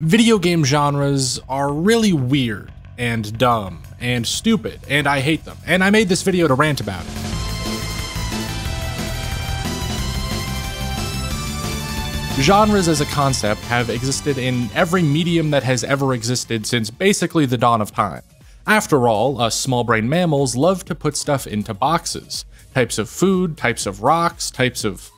Video game genres are really weird and dumb and stupid, and I hate them, and I made this video to rant about it. Genres as a concept have existed in every medium that has ever existed since basically the dawn of time. After all, us small-brained mammals love to put stuff into boxes. Types of food, types of rocks, types of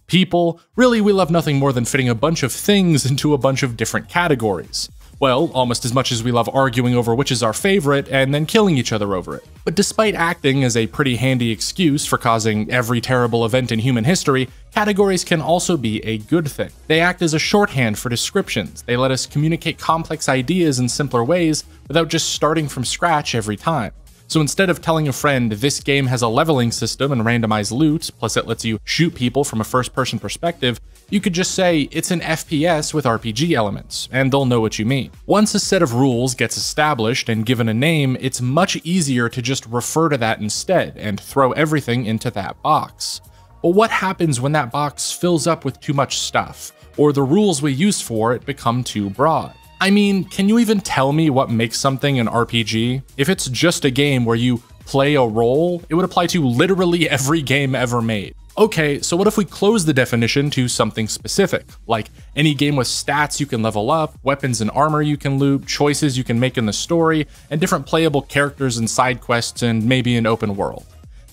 people. Really, we love nothing more than fitting a bunch of things into a bunch of different categories. Well, almost as much as we love arguing over which is our favorite and then killing each other over it. But despite acting as a pretty handy excuse for causing every terrible event in human history, categories can also be a good thing. They act as a shorthand for descriptions. They let us communicate complex ideas in simpler ways without just starting from scratch every time. So instead of telling a friend this game has a leveling system and randomized loot, plus it lets you shoot people from a first-person perspective, you could just say it's an FPS with RPG elements, and they'll know what you mean. Once a set of rules gets established and given a name, it's much easier to just refer to that instead and throw everything into that box. But what happens when that box fills up with too much stuff, or the rules we use for it become too broad? I mean, can you even tell me what makes something an RPG? If it's just a game where you play a role, it would apply to literally every game ever made. Okay, so what if we close the definition to something specific, like any game with stats you can level up, weapons and armor you can loot, choices you can make in the story, and different playable characters and side quests, and maybe an open world.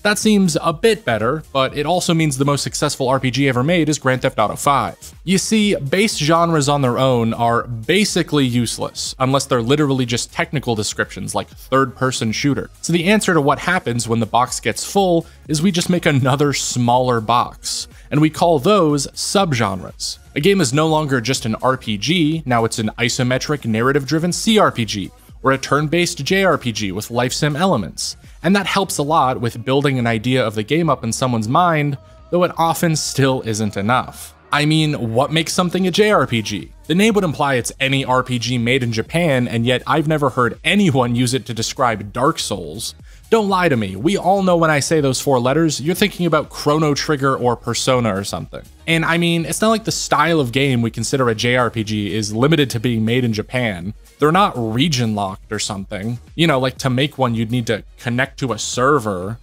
That seems a bit better, but it also means the most successful RPG ever made is Grand Theft Auto 5. You see, base genres on their own are basically useless, unless they're literally just technical descriptions like third-person shooter. So the answer to what happens when the box gets full is we just make another smaller box, and we call those subgenres. A game is no longer just an RPG, now it's an isometric narrative-driven CRPG, or a turn-based JRPG with life sim elements. And that helps a lot with building an idea of the game up in someone's mind, though it often still isn't enough. I mean, what makes something a JRPG? The name would imply it's any RPG made in Japan, and yet I've never heard anyone use it to describe Dark Souls. Don't lie to me, we all know when I say those four letters, you're thinking about Chrono Trigger or Persona or something. And I mean, it's not like the style of game we consider a JRPG is limited to being made in Japan. They're not region locked or something. You know, like to make one, you'd need to connect to a server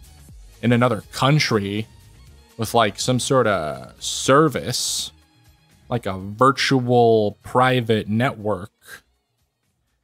in another country with like some sort of service, like a virtual private network.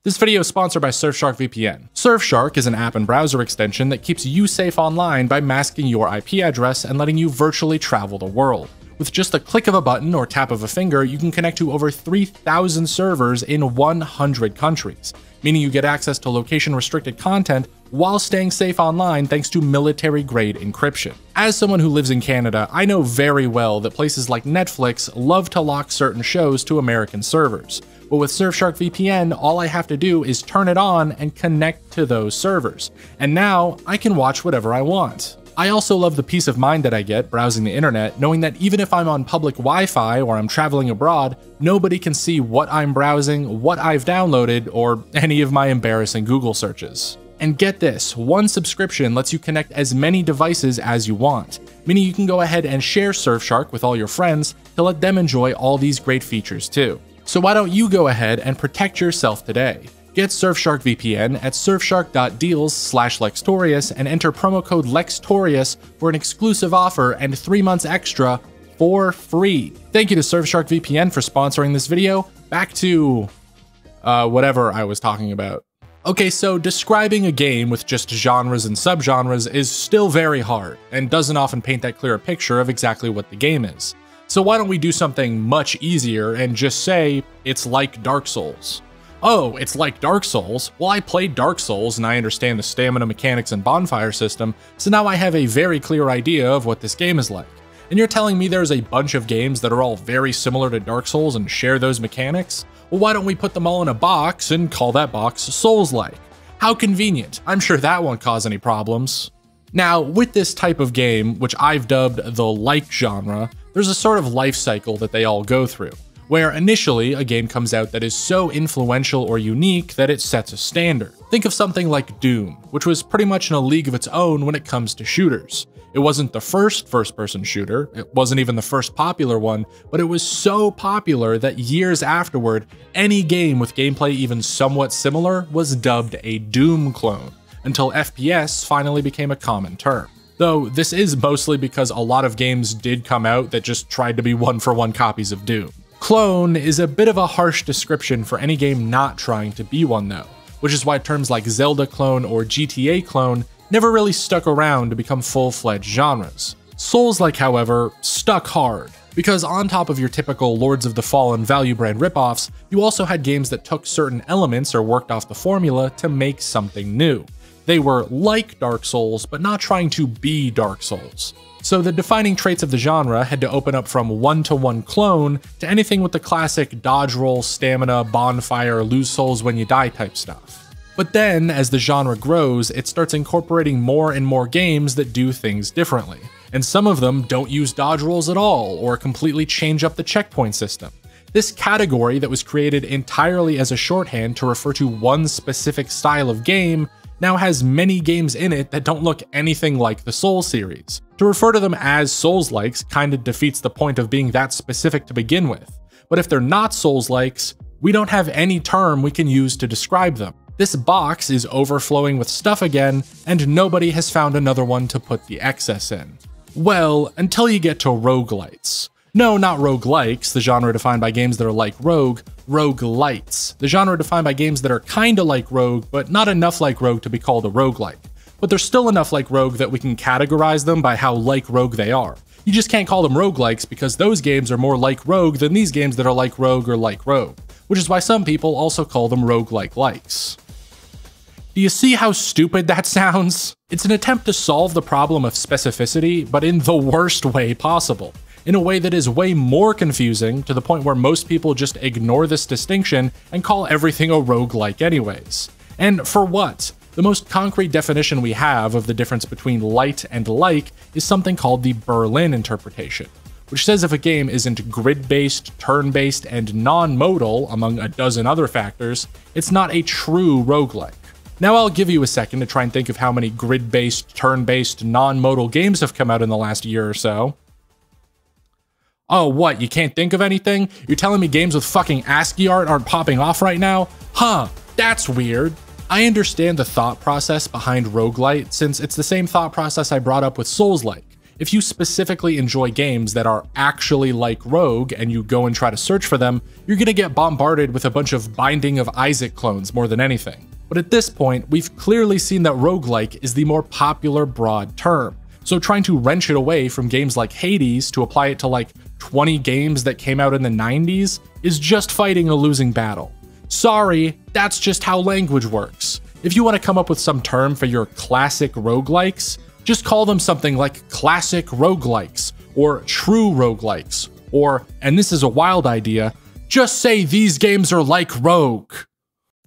This video is sponsored by Surfshark VPN. Surfshark is an app and browser extension that keeps you safe online by masking your IP address and letting you virtually travel the world. With just a click of a button or tap of a finger, you can connect to over 3,000 servers in 100 countries, meaning you get access to location-restricted content while staying safe online thanks to military-grade encryption. As someone who lives in Canada, I know very well that places like Netflix love to lock certain shows to American servers. But with Surfshark VPN, all I have to do is turn it on and connect to those servers. And now I can watch whatever I want. I also love the peace of mind that I get browsing the internet, knowing that even if I'm on public Wi-Fi or I'm traveling abroad, nobody can see what I'm browsing, what I've downloaded, or any of my embarrassing Google searches. And get this, one subscription lets you connect as many devices as you want, meaning you can go ahead and share Surfshark with all your friends to let them enjoy all these great features too. So why don't you go ahead and protect yourself today? Get Surfshark VPN at surfshark.deals/Lextorias and enter promo code Lextorias for an exclusive offer and 3 months extra for free. Thank you to Surfshark VPN for sponsoring this video. Back to whatever I was talking about. Okay, so describing a game with just genres and subgenres is still very hard and doesn't often paint that clear a picture of exactly what the game is. So why don't we do something much easier and just say it's like Dark Souls? Oh, it's like Dark Souls? Well, I played Dark Souls and I understand the stamina mechanics and bonfire system, so now I have a very clear idea of what this game is like. And you're telling me there's a bunch of games that are all very similar to Dark Souls and share those mechanics? Well, why don't we put them all in a box and call that box Soulslike? How convenient. I'm sure that won't cause any problems. Now, with this type of game, which I've dubbed the like genre, there's a sort of life cycle that they all go through. where initially a game comes out that is so influential or unique that it sets a standard. Think of something like Doom, which was pretty much in a league of its own when it comes to shooters. It wasn't the first first-person shooter, it wasn't even the first popular one, but it was so popular that years afterward, any game with gameplay even somewhat similar was dubbed a Doom clone, until FPS finally became a common term. Though this is mostly because a lot of games did come out that just tried to be one-for-one copies of Doom. Clone is a bit of a harsh description for any game not trying to be one though, which is why terms like Zelda clone or GTA clone never really stuck around to become full-fledged genres. Soulslike, however, stuck hard, because on top of your typical Lords of the Fallen value brand ripoffs, you also had games that took certain elements or worked off the formula to make something new. They were like Dark Souls, but not trying to be Dark Souls. So the defining traits of the genre had to open up from one-to-one clone to anything with the classic dodge roll, stamina, bonfire, lose souls when you die type stuff. But then, as the genre grows, it starts incorporating more and more games that do things differently. And some of them don't use dodge rolls at all, or completely change up the checkpoint system. This category that was created entirely as a shorthand to refer to one specific style of game now has many games in it that don't look anything like the Souls series. To refer to them as Souls-likes kinda defeats the point of being that specific to begin with. But if they're not Souls-likes, we don't have any term we can use to describe them. This box is overflowing with stuff again, and nobody has found another one to put the excess in. Well, until you get to roguelites. No, not roguelikes, the genre defined by games that are like Rogue, roguelites, the genre defined by games that are kinda like Rogue, but not enough like Rogue to be called a roguelike. But they're still enough like Rogue that we can categorize them by how like Rogue they are. You just can't call them roguelikes because those games are more like Rogue than these games that are like Rogue or like Rogue, which is why some people also call them roguelike likes. Do you see how stupid that sounds? It's an attempt to solve the problem of specificity, but in the worst way possible. In a way that is way more confusing, to the point where most people just ignore this distinction and call everything a roguelike anyways. And for what? The most concrete definition we have of the difference between light and like is something called the Berlin interpretation, which says if a game isn't grid-based, turn-based, and non-modal, among a dozen other factors, it's not a true roguelike. Now I'll give you a second to try and think of how many grid-based, turn-based, non-modal games have come out in the last year or so. Oh, what, you can't think of anything? You're telling me games with fucking ASCII art aren't popping off right now? Huh, that's weird. I understand the thought process behind roguelite, since it's the same thought process I brought up with Soulslike. If you specifically enjoy games that are actually like Rogue and you go and try to search for them, you're gonna get bombarded with a bunch of Binding of Isaac clones more than anything. But at this point, we've clearly seen that roguelike is the more popular broad term. So trying to wrench it away from games like Hades to apply it to like 20 games that came out in the 90s is just fighting a losing battle. Sorry, that's just how language works. If you want to come up with some term for your classic roguelikes, just call them something like classic roguelikes, or true roguelikes, or, and this is a wild idea, just say these games are like Rogue.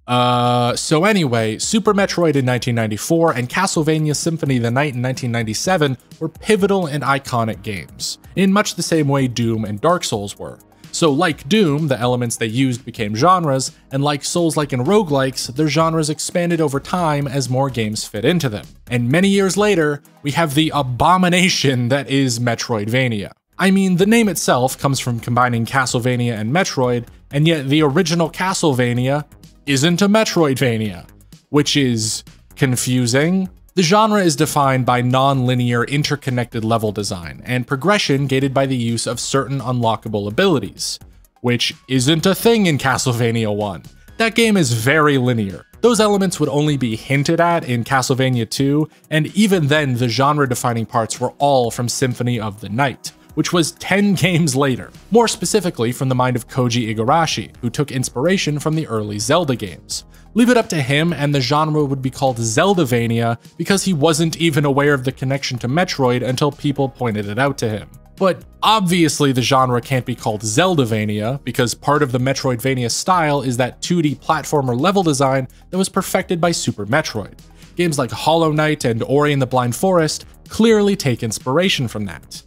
So anyway, Super Metroid in 1994 and Castlevania Symphony of the Night in 1997 were pivotal and iconic games, in much the same way Doom and Dark Souls were. So like Doom, the elements they used became genres, and like Souls-like and roguelikes, their genres expanded over time as more games fit into them. And many years later, we have the abomination that is Metroidvania. I mean, the name itself comes from combining Castlevania and Metroid, and yet the original Castlevania isn't a Metroidvania, which is confusing. The genre is defined by non-linear interconnected level design, and progression gated by the use of certain unlockable abilities, which isn't a thing in Castlevania 1. That game is very linear. Those elements would only be hinted at in Castlevania 2, and even then the genre-defining parts were all from Symphony of the Night, which was 10 games later, more specifically from the mind of Koji Igarashi, who took inspiration from the early Zelda games. Leave it up to him and the genre would be called Zeldavania because he wasn't even aware of the connection to Metroid until people pointed it out to him. But obviously the genre can't be called Zeldavania because part of the Metroidvania style is that 2D platformer level design that was perfected by Super Metroid. Games like Hollow Knight and Ori and the Blind Forest clearly take inspiration from that.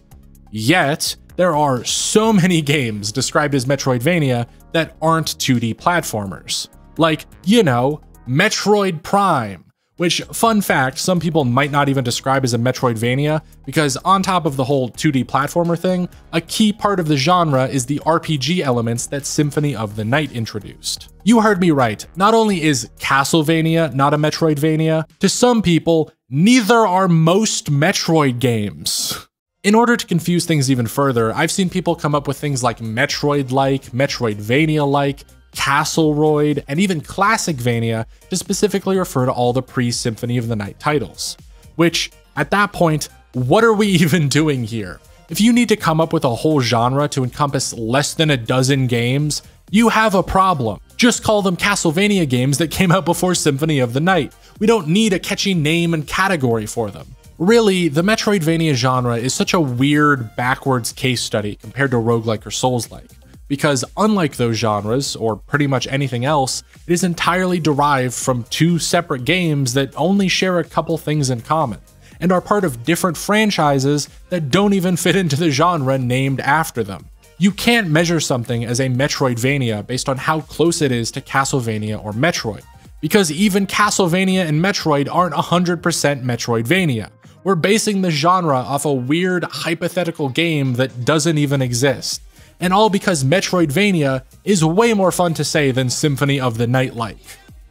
Yet, There are so many games described as Metroidvania that aren't 2D platformers. Like, you know, Metroid Prime, which, fun fact, some people might not even describe as a Metroidvania, because on top of the whole 2D platformer thing, a key part of the genre is the RPG elements that Symphony of the Night introduced. You heard me right, not only is Castlevania not a Metroidvania, to some people, neither are most Metroid games. In order to confuse things even further, I've seen people come up with things like Metroid-like, Metroidvania-like, Castleroid, and even Classicvania to specifically refer to all the pre-Symphony of the Night titles. Which, at that point, what are we even doing here? If you need to come up with a whole genre to encompass less than a dozen games, you have a problem. Just call them Castlevania games that came out before Symphony of the Night. We don't need a catchy name and category for them. Really, the Metroidvania genre is such a weird, backwards case study compared to roguelike or Soulslike. Because unlike those genres, or pretty much anything else, it is entirely derived from two separate games that only share a couple things in common, and are part of different franchises that don't even fit into the genre named after them. You can't measure something as a Metroidvania based on how close it is to Castlevania or Metroid, because even Castlevania and Metroid aren't 100% Metroidvania. We're basing the genre off a weird, hypothetical game that doesn't even exist. And all because Metroidvania is way more fun to say than Symphony of the Night-like.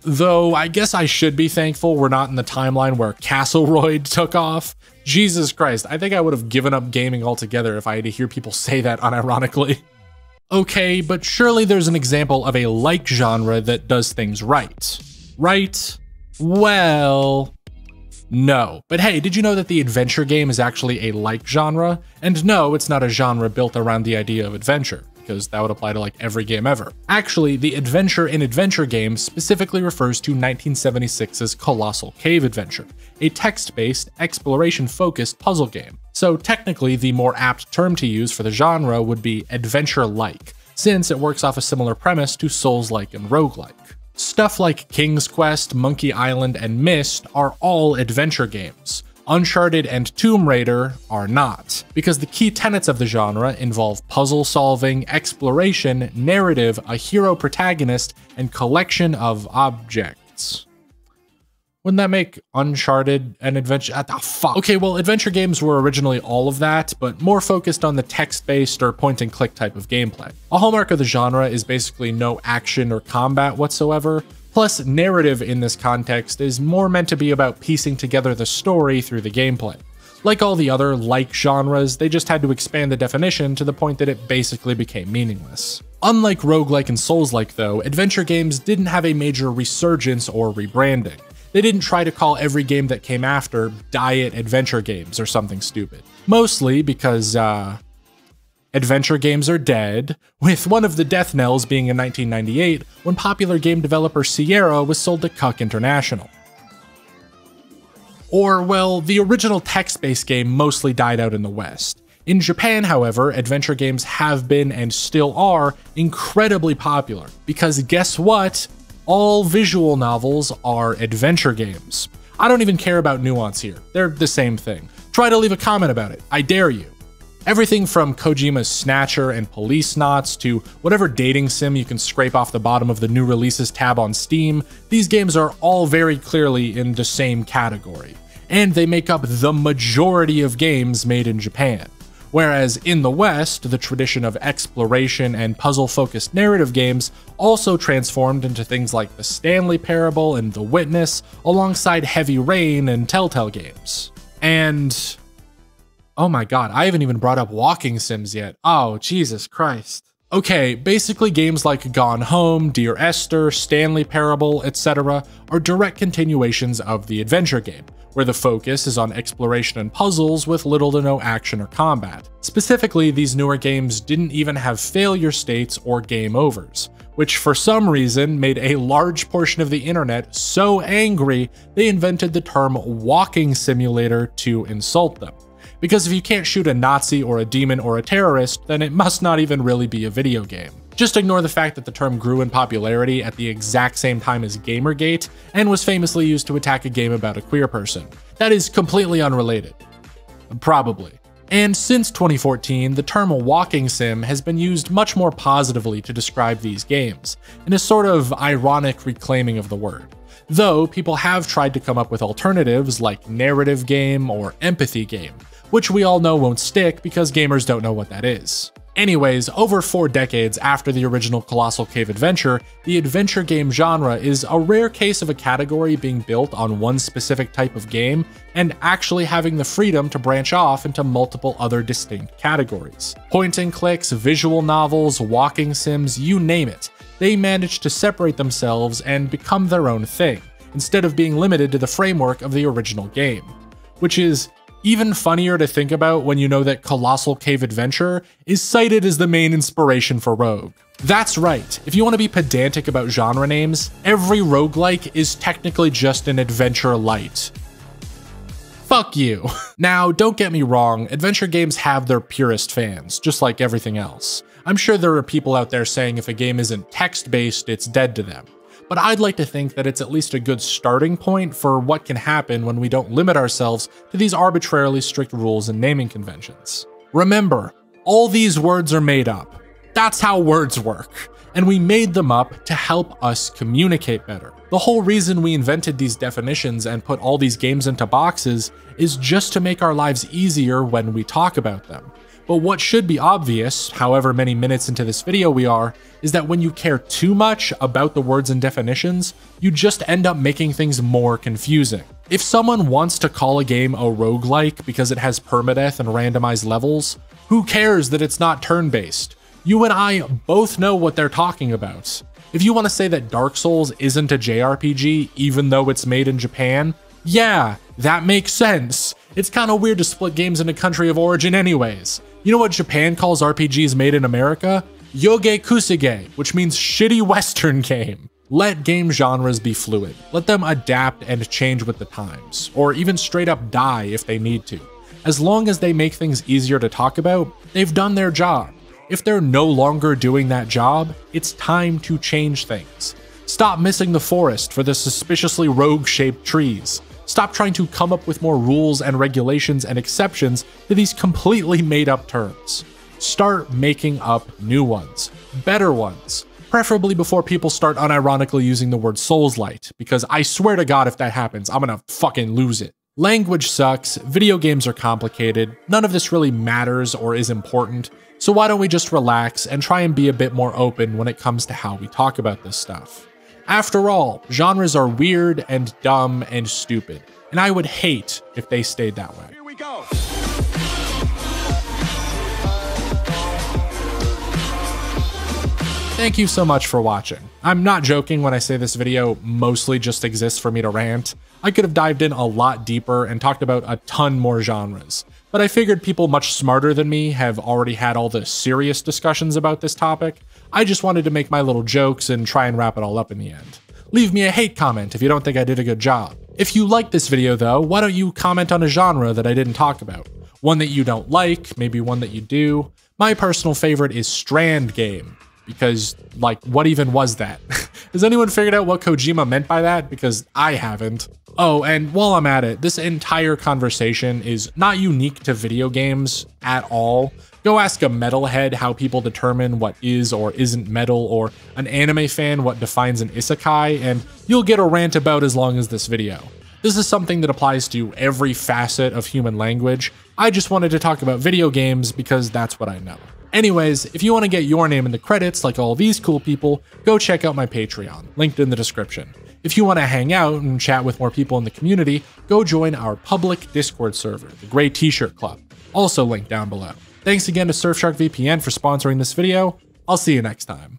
Though, I guess I should be thankful we're not in the timeline where Castleroid took off. Jesus Christ, I think I would have given up gaming altogether if I had to hear people say that unironically. Okay, but surely there's an example of a like genre that does things right. Right? Well... no. But hey, did you know that the adventure game is actually a like genre? And no, it's not a genre built around the idea of adventure, because that would apply to like every game ever. Actually, the adventure in adventure game specifically refers to 1976's Colossal Cave Adventure, a text-based, exploration-focused puzzle game. So technically, the more apt term to use for the genre would be adventure-like, since it works off a similar premise to Soulslike and Roguelike. Stuff like King's Quest, Monkey Island, and Myst are all adventure games. Uncharted and Tomb Raider are not, because the key tenets of the genre involve puzzle solving, exploration, narrative, a hero protagonist, and collection of objects. Wouldn't that make Uncharted an adventure? Fuck. Okay, well, adventure games were originally all of that, but more focused on the text-based or point-and-click type of gameplay. A hallmark of the genre is basically no action or combat whatsoever, plus narrative in this context is more meant to be about piecing together the story through the gameplay. Like all the other like genres, they just had to expand the definition to the point that it basically became meaningless. Unlike roguelike and Soulslike though, adventure games didn't have a major resurgence or rebranding. They didn't try to call every game that came after diet adventure games or something stupid. Mostly because, adventure games are dead, with one of the death knells being in 1998 when popular game developer Sierra was sold to Cuck International. Or, well, the original text-based game mostly died out in the West. In Japan, however, adventure games have been and still are incredibly popular, because guess what? All visual novels are adventure games. I don't even care about nuance here. They're the same thing. Try to leave a comment about it. I dare you. Everything from Kojima's Snatcher and Police Knots to whatever dating sim you can scrape off the bottom of the new releases tab on Steam, these games are all very clearly in the same category. And they make up the majority of games made in Japan. Whereas in the West, the tradition of exploration and puzzle-focused narrative games also transformed into things like the Stanley Parable and The Witness, alongside Heavy Rain and Telltale games. And... oh my god, I haven't even brought up walking sims yet. Oh, Jesus Christ. Okay, basically games like Gone Home, Dear Esther, Stanley Parable, etc. are direct continuations of the adventure game, where the focus is on exploration and puzzles with little to no action or combat. Specifically, these newer games didn't even have failure states or game overs, which for some reason made a large portion of the internet so angry they invented the term walking simulator to insult them. Because if you can't shoot a Nazi or a demon or a terrorist, then it must not even really be a video game. Just ignore the fact that the term grew in popularity at the exact same time as Gamergate, and was famously used to attack a game about a queer person. That is completely unrelated. Probably. And since 2014, the term walking sim has been used much more positively to describe these games, in a sort of ironic reclaiming of the word. Though people have tried to come up with alternatives like narrative game or empathy game, which we all know won't stick because gamers don't know what that is. Anyways, over 4 decades after the original Colossal Cave adventure, the adventure game genre is a rare case of a category being built on one specific type of game and actually having the freedom to branch off into multiple other distinct categories. Point and clicks, visual novels, walking sims, you name it. They managed to separate themselves and become their own thing, instead of being limited to the framework of the original game. Which is even funnier to think about when you know that Colossal Cave Adventure is cited as the main inspiration for Rogue. That's right, if you want to be pedantic about genre names, every roguelike is technically just an adventure light. Fuck you. Now, don't get me wrong, adventure games have their purist fans, just like everything else. I'm sure there are people out there saying if a game isn't text-based, it's dead to them. But I'd like to think that it's at least a good starting point for what can happen when we don't limit ourselves to these arbitrarily strict rules and naming conventions. Remember, all these words are made up. That's how words work. And we made them up to help us communicate better. The whole reason we invented these definitions and put all these games into boxes is just to make our lives easier when we talk about them. But what should be obvious, however many minutes into this video we are, is that when you care too much about the words and definitions, you just end up making things more confusing. If someone wants to call a game a roguelike because it has permadeath and randomized levels, who cares that it's not turn-based? You and I both know what they're talking about. If you want to say that Dark Souls isn't a JRPG even though it's made in Japan, yeah, that makes sense. It's kinda weird to split games into country of origin anyways. You know what Japan calls RPGs made in America? Yoge Kusige, which means shitty Western game. Let game genres be fluid. Let them adapt and change with the times, or even straight up die if they need to. As long as they make things easier to talk about, they've done their job. If they're no longer doing that job, it's time to change things. Stop missing the forest for the suspiciously rogue-shaped trees. Stop trying to come up with more rules and regulations and exceptions to these completely made-up terms. Start making up new ones, better ones, preferably before people start unironically using the word Soulslike, because I swear to God if that happens, I'm gonna fucking lose it. Language sucks, video games are complicated, none of this really matters or is important, so why don't we just relax and try and be a bit more open when it comes to how we talk about this stuff. After all, genres are weird and dumb and stupid, and I would hate if they stayed that way. Here we go. Thank you so much for watching. I'm not joking when I say this video mostly just exists for me to rant. I could have dived in a lot deeper and talked about a ton more genres, but I figured people much smarter than me have already had all the serious discussions about this topic. I just wanted to make my little jokes and try and wrap it all up in the end. Leave me a hate comment if you don't think I did a good job. If you liked this video though, why don't you comment on a genre that I didn't talk about? One that you don't like, maybe one that you do. My personal favorite is Strand Game, because, like, what even was that? Has anyone figured out what Kojima meant by that? Because I haven't. Oh, and while I'm at it, this entire conversation is not unique to video games at all. Go ask a metalhead how people determine what is or isn't metal, or an anime fan what defines an isekai, and you'll get a rant about as long as this video. This is something that applies to every facet of human language. I just wanted to talk about video games because that's what I know. Anyways, if you want to get your name in the credits like all these cool people, go check out my Patreon, linked in the description. If you want to hang out and chat with more people in the community, go join our public Discord server, the Grey T-Shirt Club, also linked down below. Thanks again to Surfshark VPN for sponsoring this video. I'll see you next time.